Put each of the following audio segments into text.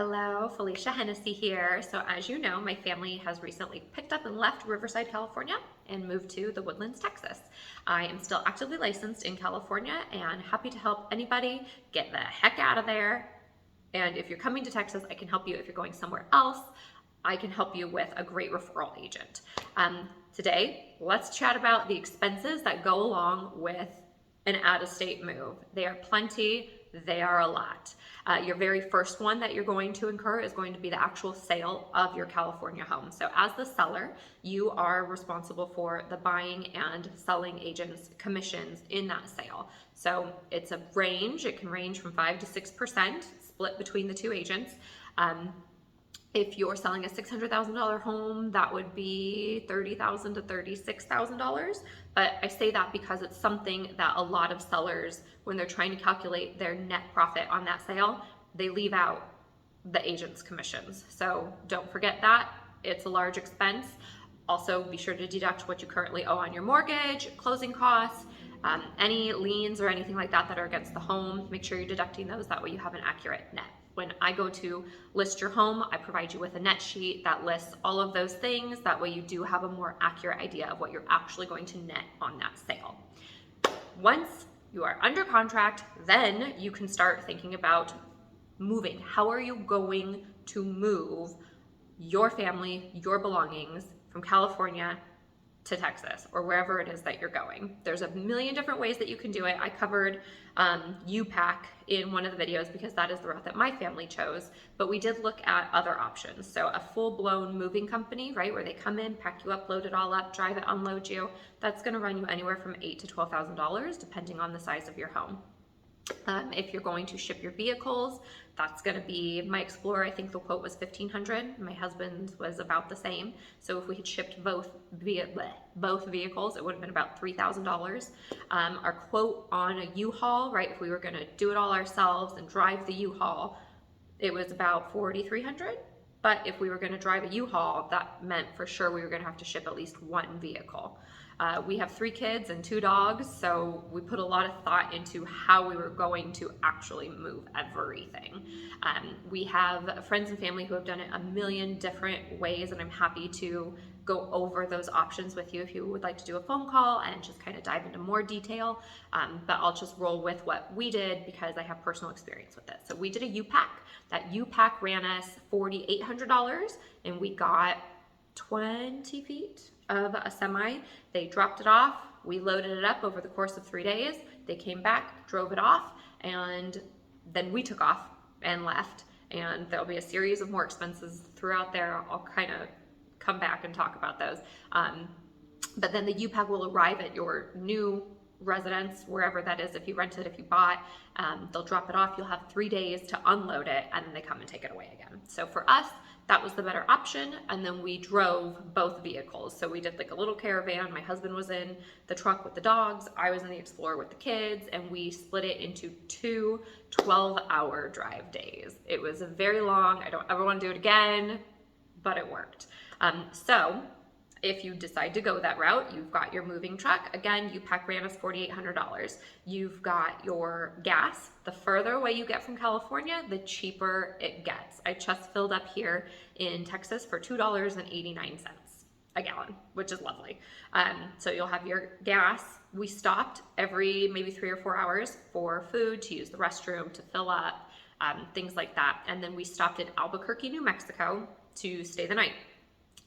Hello, Felisha Hennessey here. So as you know, my family has recently picked up and left Riverside, California and moved to the Woodlands, Texas. I am still actively licensed in California and happy to help anybody get the heck out of there. And if you're coming to Texas, I can help you. If you're going somewhere else, I can help you with a great referral agent. Today, let's chat about the expenses that go along with an out-of-state move. They are plenty, they are a lot. Your very first one that you're going to incur is going to be the actual sale of your California home. So as the seller, you are responsible for the buying and selling agents' commissions in that sale. So it's a range, it can range from 5 to 6% split between the two agents. If you're selling a $600,000 home, that would be $30,000 to $36,000. But I say that because it's something that a lot of sellers, when they're trying to calculate their net profit on that sale, they leave out the agent's commissions. So don't forget that. It's a large expense. Also, be sure to deduct what you currently owe on your mortgage, closing costs, any liens or anything like that that are against the home. Make sure you're deducting those. That way you have an accurate net. When I go to list your home, I provide you with a net sheet that lists all of those things. That way you do have a more accurate idea of what you're actually going to net on that sale. Once you are under contract, then you can start thinking about moving. How are you going to move your family, your belongings from California to Texas or wherever it is that you're going? There's a million different ways that you can do it. I covered U-Pack in one of the videos because that is the route that my family chose, but we did look at other options. So a full-blown moving company, right, where they come in, pack you up, load it all up, drive it, unload you, that's going to run you anywhere from $8,000 to $12,000 depending on the size of your home. If you're going to ship your vehicles, that's going to be, my Explorer, I think the quote was $1,500. My husband's was about the same. So if we had shipped both vehicles, it would have been about $3,000. Our quote on a U-Haul, right, if we were going to do it all ourselves and drive the U-Haul, it was about $4,300. But if we were going to drive a U-Haul, that meant for sure we were going to have to ship at least one vehicle. We have 3 kids and 2 dogs, so we put a lot of thought into how we were going to actually move everything. We have friends and family who have done it a million different ways, and I'm happy to go over those options with you if you would like to do a phone call and just kind of dive into more detail. But I'll just roll with what we did because I have personal experience with it. So we did a U-Pack. That U-Pack ran us $4,800, and we got 20 feet of a semi. They dropped it off. We loaded it up over the course of 3 days. They came back, drove it off, and then we took off and left. And there'll be a series of more expenses throughout there. I'll kind of come back and talk about those. But then the U-Pack will arrive at your new residence, wherever that is, if you rent it, if you bought, they'll drop it off. You'll have 3 days to unload it, and then they come and take it away again. So for us, that was the better option. And then we drove both vehicles. So we did like a little caravan. My husband was in the truck with the dogs. I was in the Explorer with the kids, and we split it into 2 12-hour drive days. It was very long. I don't ever want to do it again, but it worked. So if you decide to go that route, you've got your moving truck. Again, U-Pack ran us $4,800. You've got your gas. The further away you get from California, the cheaper it gets. I just filled up here in Texas for $2.89 a gallon, which is lovely. So you'll have your gas. We stopped every maybe 3 or 4 hours for food, to use the restroom, to fill up, things like that. And then we stopped in Albuquerque, New Mexico to stay the night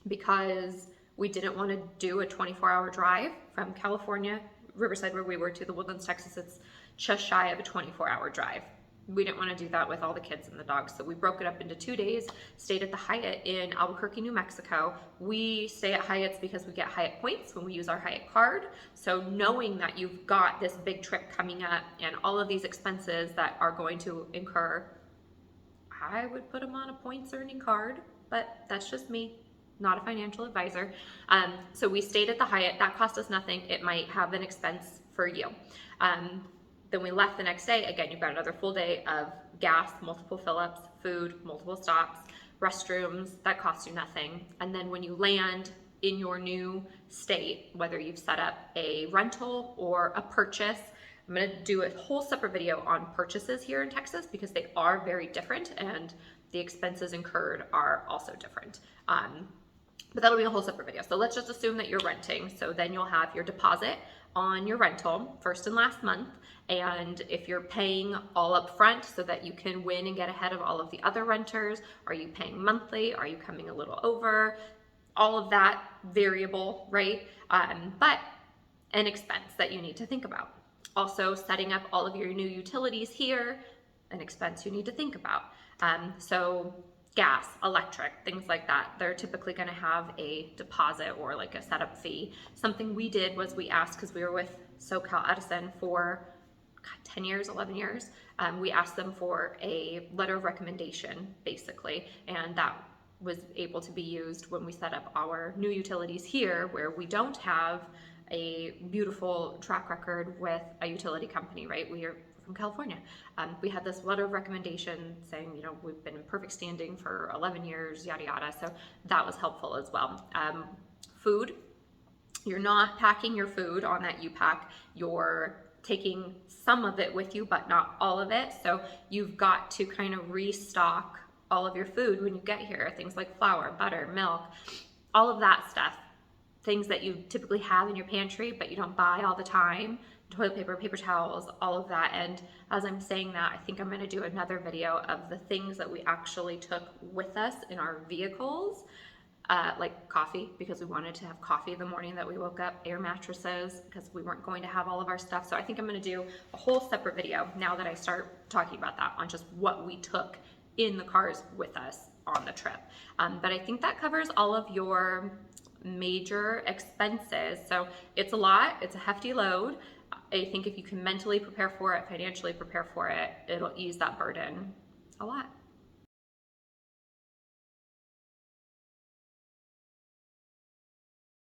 because we didn't want to do a 24-hour drive from California, Riverside, where we were, to the Woodlands, Texas. It's just shy of a 24-hour drive. We didn't want to do that with all the kids and the dogs, so we broke it up into 2 days, stayed at the Hyatt in Albuquerque, New Mexico. We stay at Hyatt's because we get Hyatt points when we use our Hyatt card. So knowing that you've got this big trip coming up and all of these expenses that are going to incur, I would put them on a points earning card, but that's just me. Not a financial advisor. So we stayed at the Hyatt. That cost us nothing. It might have an expense for you. Then we left the next day. Again, you've got another full day of gas, multiple fill-ups, food, multiple stops, restrooms. That costs you nothing. And then when you land in your new state, whether you've set up a rental or a purchase, I'm going to do a whole separate video on purchases here in Texas because they are very different, and the expenses incurred are also different. But that'll be a whole separate video. So let's just assume that you're renting. So then you'll have your deposit on your rental, first and last month. And if you're paying all up front so that you can win and get ahead of all of the other renters, are you paying monthly? Are you coming a little over? All of that variable, right? But an expense that you need to think about. Also, setting up all of your new utilities here, an expense you need to think about. So gas, electric, things like that, they're typically going to have a deposit or like a setup fee. Something we did was we asked, because we were with SoCal Edison for 10 years, 11 years, we asked them for a letter of recommendation, basically, and that was able to be used when we set up our new utilities here, where we don't have a beautiful track record with a utility company, right? We are from California. We had this letter of recommendation saying, you know, we've been in perfect standing for 11 years, yada, yada. So that was helpful as well. Food, you're not packing your food on that U-Pack. You're taking some of it with you, but not all of it. So you've got to kind of restock all of your food when you get here. Things like flour, butter, milk, all of that stuff. Things that you typically have in your pantry, but you don't buy all the time. Toilet paper, paper towels, all of that. And as I'm saying that, I think I'm going to do another video of the things that we actually took with us in our vehicles, like coffee, because we wanted to have coffee the morning that we woke up, air mattresses, because we weren't going to have all of our stuff. So I think I'm going to do a whole separate video now that I start talking about that, on just what we took in the cars with us on the trip. But I think that covers all of your major expenses. So it's a lot, it's a hefty load. I think if you can mentally prepare for it, financially prepare for it, it'll ease that burden a lot.